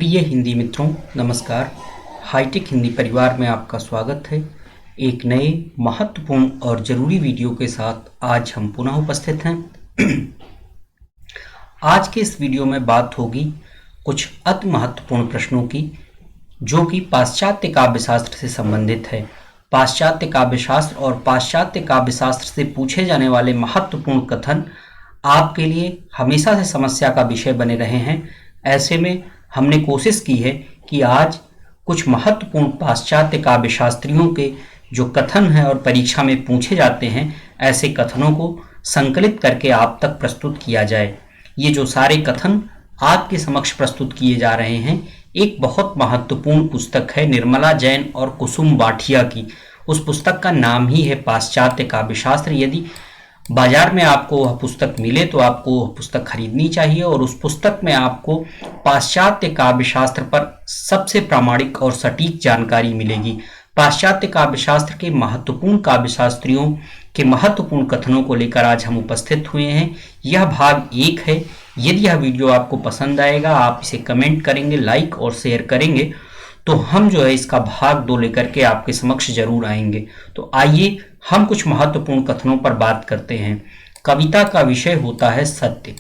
प्रिय हिंदी मित्रों, नमस्कार। हाईटेक हिंदी परिवार में आपका स्वागत है। एक नए महत्वपूर्ण और ज़रूरी वीडियो के साथ आज हम पुनः उपस्थित हैं। आज के इस वीडियो में बात होगी कुछ अति महत्वपूर्ण प्रश्नों की, जो कि पाश्चात्य काव्यशास्त्र से संबंधित है। पाश्चात्य काव्यशास्त्र और पाश्चात्य काव्यशास्त्र से पूछे जाने वाले महत्वपूर्ण कथन आपके लिए हमेशा से समस्या का विषय बने रहे हैं। ऐसे में हमने कोशिश की है कि आज कुछ महत्वपूर्ण पाश्चात्य काव्यशास्त्रियों के जो कथन हैं और परीक्षा में पूछे जाते हैं, ऐसे कथनों को संकलित करके आप तक प्रस्तुत किया जाए। ये जो सारे कथन आपके समक्ष प्रस्तुत किए जा रहे हैं, एक बहुत महत्वपूर्ण पुस्तक है निर्मला जैन और कुसुम बाठिया की। उस पुस्तक का नाम ही है पाश्चात्य काव्यशास्त्र। यदि बाजार में आपको वह पुस्तक मिले तो आपको वह पुस्तक खरीदनी चाहिए और उस पुस्तक में आपको पाश्चात्य काव्यशास्त्र पर सबसे प्रामाणिक और सटीक जानकारी मिलेगी। पाश्चात्य काव्यशास्त्र के महत्वपूर्ण काव्यशास्त्रियों के महत्वपूर्ण कथनों को लेकर आज हम उपस्थित हुए हैं। यह भाग 1 है। यदि यह वीडियो आपको पसंद आएगा, आप इसे कमेंट करेंगे, लाइक और शेयर करेंगे, तो हम जो है इसका भाग 2 लेकर के आपके समक्ष जरूर आएंगे। तो आइए हम कुछ महत्वपूर्ण कथनों पर बात करते हैं। कविता का विषय होता है सत्य,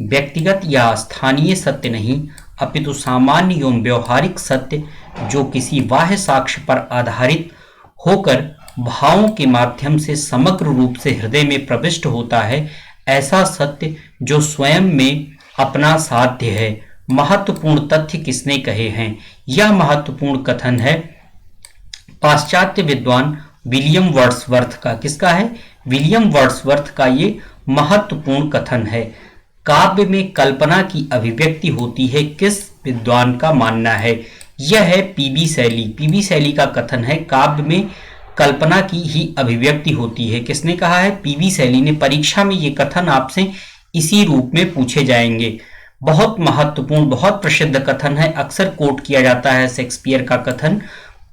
व्यक्तिगत या स्थानीय सत्य नहीं, अपितु सामान्य एवं व्यवहारिक सत्य, जो किसी बाह्य साक्ष्य पर आधारित होकर भावों के माध्यम से समग्र रूप से हृदय में प्रविष्ट होता है। ऐसा सत्य जो स्वयं में अपना साध्य है। महत्वपूर्ण तथ्य किसने कहे हैं? यह महत्वपूर्ण कथन है पाश्चात्य विद्वान विलियम वर्ड्सवर्थ का। किसका है? विलियम वर्ड्सवर्थ का ये महत्वपूर्ण कथन है। काव्य में कल्पना की अभिव्यक्ति होती है, किस विद्वान का मानना है? यह है पीबी शैली। पीबी शैली का कथन है काव्य में कल्पना की ही अभिव्यक्ति होती है। किसने कहा है? पीबी शैली ने। परीक्षा में ये कथन आपसे इसी रूप में पूछे जाएंगे। बहुत महत्वपूर्ण, बहुत प्रसिद्ध कथन है, अक्सर कोट किया जाता है शेक्सपियर का कथन।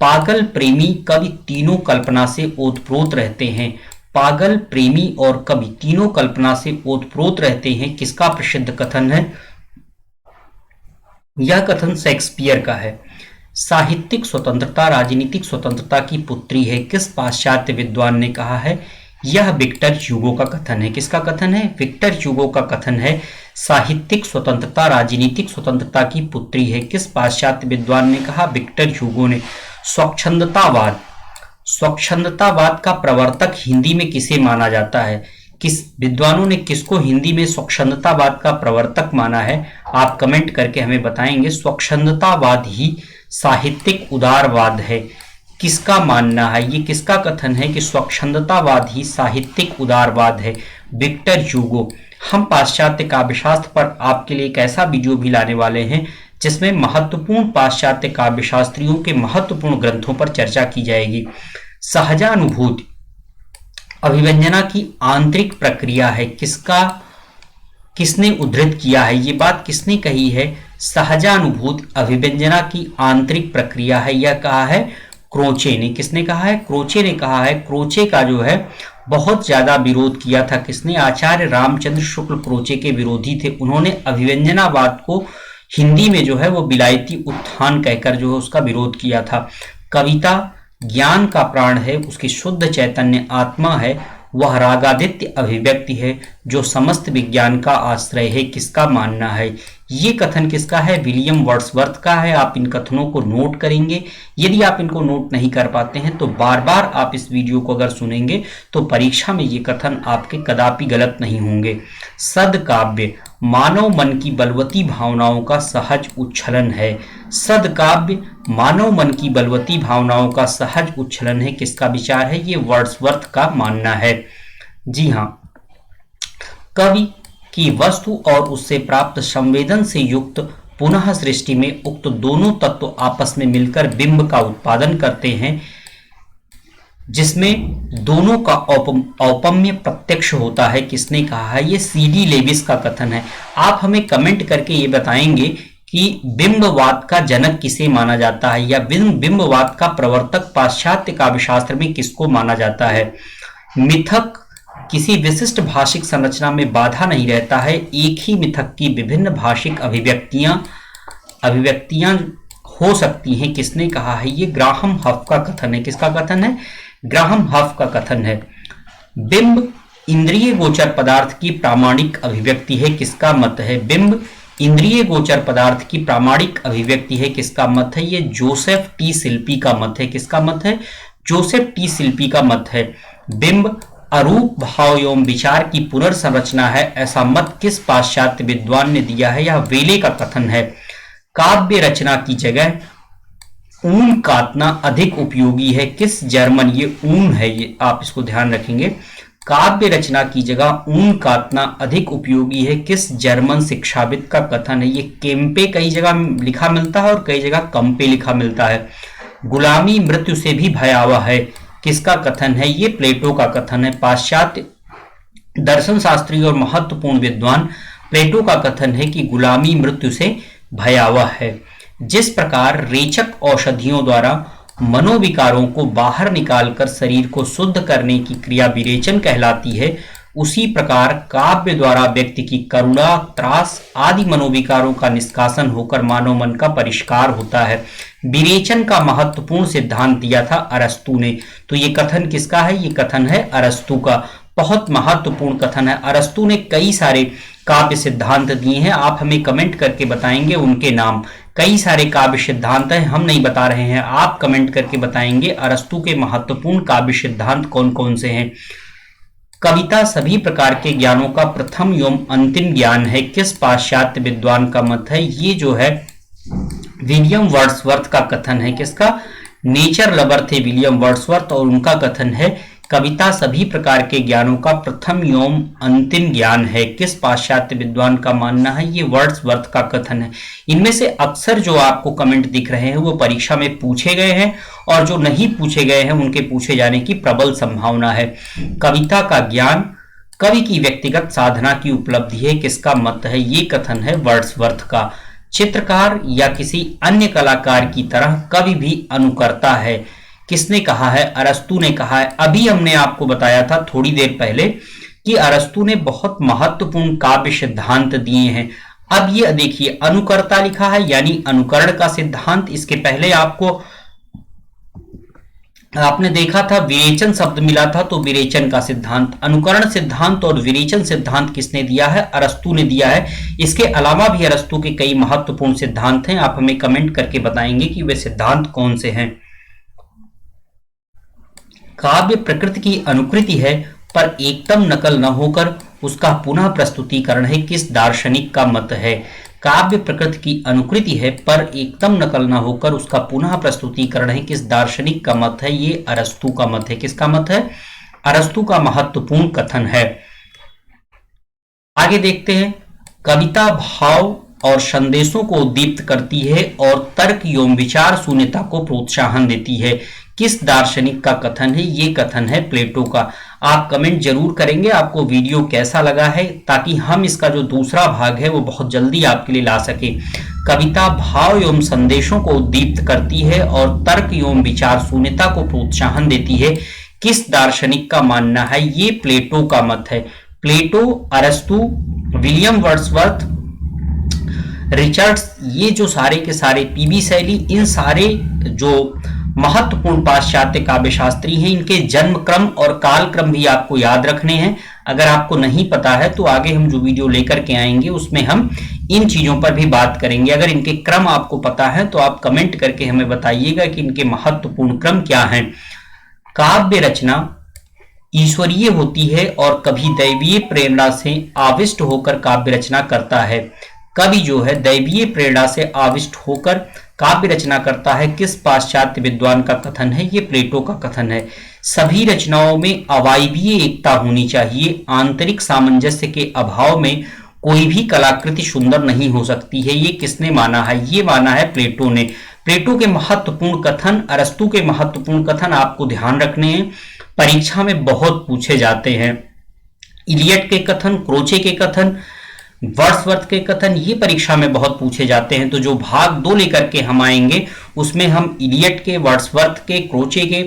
पागल प्रेमी कवि तीनों कल्पना से ओतप्रोत रहते हैं। पागल प्रेमी और कवि तीनों कल्पना से ओतप्रोत रहते हैं। किसका प्रसिद्ध कथन है? यह कथन शेक्सपियर का है। साहित्यिक स्वतंत्रता राजनीतिक स्वतंत्रता की पुत्री है, किस पाश्चात्य विद्वान ने कहा है? यह विक्टर ह्यूगो का कथन है। किसका कथन है? विक्टर ह्यूगो का कथन है। साहित्यिक स्वतंत्रता राजनीतिक स्वतंत्रता की पुत्री है, किस पाश्चात्य विद्वान ने कहा? विक्टर ह्यूगो ने। स्वच्छंदतावाद, स्वच्छंदतावाद का प्रवर्तक हिंदी में किसे माना जाता है? किस विद्वानों ने किसको हिंदी में स्वच्छंदतावाद का प्रवर्तक माना है? आप कमेंट करके हमें बताएंगे। स्वच्छंदतावाद ही साहित्यिक उदारवाद है। किसका मानना है? ये किसका कथन है कि स्वच्छंदतावाद ही साहित्यिक उदारवाद है? Victor Hugo. हम पाश्चात्य काव्यशास्त्र पर आपके लिए एक ऐसा वीडियो भी लाने वाले हैं जिसमें महत्वपूर्ण पाश्चात्य काव्यशास्त्रियों के महत्वपूर्ण ग्रंथों पर चर्चा की जाएगी। सहजानुभूति अभिव्यंजना की आंतरिक प्रक्रिया है। किसने उद्धृत किया है? ये बात किसने कही है? सहजानुभूति अभिव्यंजना की आंतरिक प्रक्रिया है। यह कहा है क्रोचे ने। किसने कहा है? क्रोचे ने कहा है। क्रोचे का जो है बहुत ज्यादा विरोध किया था। किसने? आचार्य रामचंद्र शुक्ल क्रोचे के विरोधी थे। उन्होंने अभिव्यंजनावाद को हिंदी में जो है वो विलायती उत्थान कहकर जो है उसका विरोध किया था। कविता ज्ञान का प्राण है, उसकी शुद्ध चैतन्य आत्मा है, वह रागादित्य अभिव्यक्ति है जो समस्त विज्ञान का आश्रय है। किसका मानना है? ये कथन किसका है? विलियम वर्ड्सवर्थ का है। आप इन कथनों को नोट करेंगे। यदि आप इनको नोट नहीं कर पाते हैं तो बार बार आप इस वीडियो को अगर सुनेंगे तो परीक्षा में ये कथन आपके कदापि गलत नहीं होंगे। सदकाव्य मानव मन की बलवती भावनाओं का सहज उच्छलन है। सदकाव्य मानव मन की बलवती भावनाओं का सहज उच्छलन है। किसका विचार है? ये वर्ड्सवर्थ का मानना है। जी हाँ, कवि की वस्तु और उससे प्राप्त संवेदन से युक्त पुनः सृष्टि में उक्त दोनों तत्व आपस में मिलकर बिंब का उत्पादन करते हैं, जिसमें दोनों का औपम्य प्रत्यक्ष होता है। किसने कहा है? ये सीडी लेविस का कथन है। आप हमें कमेंट करके ये बताएंगे कि बिंबवाद का जनक किसे माना जाता है या बिंबवाद का प्रवर्तक पाश्चात्य काव्यशास्त्र में किसको माना जाता है। मिथक किसी विशिष्ट भाषिक संरचना में बाधा नहीं रहता है। एक ही मिथक की विभिन्न भाषिक अभिव्यक्तियां अभिव्यक्तियां हो सकती हैं, किसने कहा है? ये ग्राहम हफ का कथन है। किसका कथन है? ग्राहम हफ का कथन है। बिंब इंद्रिय गोचर पदार्थ की प्रामाणिक अभिव्यक्ति है। किसका मत है? बिंब इंद्रिय गोचर पदार्थ की प्रामाणिक अभिव्यक्ति है। किसका मत है? ये जोसेफ टी शिल्पी का मत है। किसका मत है? जोसेफ टी शिल्पी का मत है। बिंब अरूप भाव एवं विचार की पुनर्संरचना है, ऐसा मत किस पाश्चात्य विद्वान ने दिया है? यह वेले का कथन है। काव्य रचना की जगह ऊन काटना अधिक उपयोगी है। किस जर्मन, ये ऊन है, ये आप इसको ध्यान रखेंगे। काव्य रचना की जगह ऊन काटना अधिक उपयोगी है, किस जर्मन शिक्षाविद का कथन है? ये केम्पे कई जगह लिखा मिलता है और कई जगह कंपे लिखा मिलता है। गुलामी मृत्यु से भी भयावह है, किसका कथन है? ये प्लेटो का कथन है। पाश्चात्य दर्शन शास्त्री और महत्वपूर्ण विद्वान प्लेटो का कथन है कि गुलामी मृत्यु से भयावह है। जिस प्रकार रेचक औषधियों द्वारा मनोविकारों को बाहर निकालकर शरीर को शुद्ध करने की क्रिया विरेचन कहलाती है, उसी प्रकार काव्य द्वारा व्यक्ति की करुणा, त्रास आदि मनोविकारों का निष्कासन होकर मानव मन का परिष्कार होता है। विरेचन का महत्वपूर्ण सिद्धांत दिया था अरस्तु ने। तो ये कथन किसका है? ये कथन है अरस्तु का। बहुत महत्वपूर्ण कथन है। अरस्तु ने कई सारे काव्य सिद्धांत दिए हैं, आप हमें कमेंट करके बताएंगे उनके नाम। कई सारे काव्य सिद्धांत हैं, हम नहीं बता रहे हैं, आप कमेंट करके बताएंगे अरस्तु के महत्वपूर्ण काव्य सिद्धांत कौन कौन से हैं। कविता सभी प्रकार के ज्ञानों का प्रथम एवं अंतिम ज्ञान है, किस पाश्चात्य विद्वान का मत है? ये जो है विलियम वर्ड्सवर्थ का कथन है। किसका? नेचर लवर थे विलियम वर्ड्सवर्थ और उनका कथन है कविता सभी प्रकार के ज्ञानों का प्रथम एवं अंतिम ज्ञान है। किस पाश्चात्य विद्वान का मानना है? ये वर्ड्सवर्थ का कथन है। इनमें से अक्सर जो आपको कमेंट दिख रहे हैं वो परीक्षा में पूछे गए हैं और जो नहीं पूछे गए हैं उनके पूछे जाने की प्रबल संभावना है। कविता का ज्ञान कवि की व्यक्तिगत साधना की उपलब्धि है, किसका मत है? ये कथन है वर्ड्सवर्थ का। चित्रकार या किसी अन्य कलाकार की तरह कवि भी अनुकर्ता है, किसने कहा है? अरस्तु ने कहा है। अभी हमने आपको बताया था थोड़ी देर पहले कि अरस्तु ने बहुत महत्वपूर्ण काव्य सिद्धांत दिए हैं। अब ये देखिए अनुकर्ता लिखा है यानी अनुकरण का सिद्धांत। इसके पहले आपने देखा था विरेचन शब्द मिला था, तो विरेचन का सिद्धांत, अनुकरण सिद्धांत और विरेचन सिद्धांत किसने दिया है? अरस्तु ने दिया है। इसके अलावा भी अरस्तु के कई महत्वपूर्ण सिद्धांत हैं, आप हमें कमेंट करके बताएंगे कि वे सिद्धांत कौन से हैं। काव्य प्रकृति की अनुकृति है पर एकदम नकल न होकर उसका पुनः प्रस्तुतिकरण है, किस दार्शनिक का मत है? काव्य प्रकृति की अनुकृति है पर एकदम नकल न होकर उसका पुनः प्रस्तुतिकरण है, किस दार्शनिक का मत है? ये अरस्तु का मत है। किसका मत है? अरस्तु का महत्वपूर्ण कथन है। आगे देखते हैं। कविता भाव और संदेशों को उद्दीप्त करती है और तर्क एवं विचार शून्यता को प्रोत्साहन देती है, किस दार्शनिक का कथन है? ये कथन है प्लेटो का। आप कमेंट जरूर करेंगे आपको वीडियो कैसा लगा है, ताकि हम इसका जो दूसरा भाग है वो बहुत जल्दी आपके लिए ला सके। कविता भाव एवं संदेशों को उद्दीप्त करती है और तर्क एवं विचार शून्यता को प्रोत्साहन देती है, किस दार्शनिक का मानना है? ये प्लेटो का मत है। प्लेटो, अरस्तु, विलियम वर्ड्सवर्थ, रिचर्ड्स, ये जो सारे के सारे, पीबी शैली, इन सारे जो महत्वपूर्ण पाश्चात्य काव्य शास्त्री हैं, इनके जन्म क्रम और काल क्रम भी आपको याद रखने हैं। अगर आपको नहीं पता है तो आगे हम जो वीडियो लेकर के आएंगे उसमें हम इन चीजों पर भी बात करेंगे। अगर इनके क्रम आपको पता है तो आप कमेंट करके हमें बताइएगा कि इनके महत्वपूर्ण क्रम क्या हैं। काव्य रचना ईश्वरीय होती है और कभी दैवीय प्रेरणा से आविष्ट होकर काव्य रचना करता है। कवि जो है दैवीय प्रेरणा से आविष्ट होकर काव्य रचना करता है, किस पाश्चात्य विद्वान का कथन है? ये प्लेटो का कथन है। सभी रचनाओं में अवायवीय एकता होनी चाहिए, आंतरिक सामंजस्य के अभाव में कोई भी कलाकृति सुंदर नहीं हो सकती है, ये किसने माना है? ये माना है प्लेटो ने। प्लेटो के महत्वपूर्ण कथन, अरस्तु के महत्वपूर्ण कथन आपको ध्यान रखने हैं, परीक्षा में बहुत पूछे जाते हैं। इलियट के कथन, क्रोचे के कथन, वर्ड्सवर्थ के कथन, ये परीक्षा में बहुत पूछे जाते हैं। तो जो भाग 2 लेकर के हम आएंगे उसमें हम इलियट के, वर्ड्सवर्थ के, क्रोचे के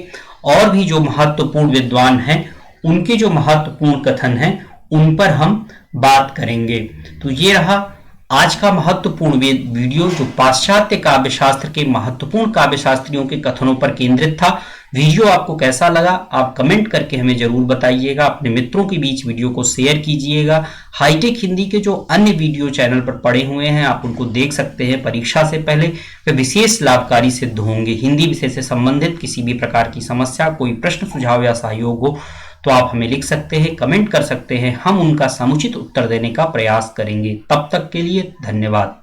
और भी जो महत्वपूर्ण विद्वान हैं उनके जो महत्वपूर्ण कथन हैं उन पर हम बात करेंगे। तो ये रहा आज का महत्वपूर्ण वीडियो जो पाश्चात्य काव्य शास्त्र के महत्वपूर्ण काव्य शास्त्रियों के कथनों पर केंद्रित था। वीडियो आपको कैसा लगा आप कमेंट करके हमें जरूर बताइएगा। अपने मित्रों के बीच वीडियो को शेयर कीजिएगा। हाईटेक हिंदी के जो अन्य वीडियो चैनल पर पड़े हुए हैं आप उनको देख सकते हैं। परीक्षा से पहले वे विशेष लाभकारी सिद्ध होंगे। हिंदी विषय से संबंधित किसी भी प्रकार की समस्या, कोई प्रश्न, सुझाव या सहयोग हो तो आप हमें लिख सकते हैं, कमेंट कर सकते हैं। हम उनका समुचित उत्तर देने का प्रयास करेंगे। तब तक के लिए धन्यवाद।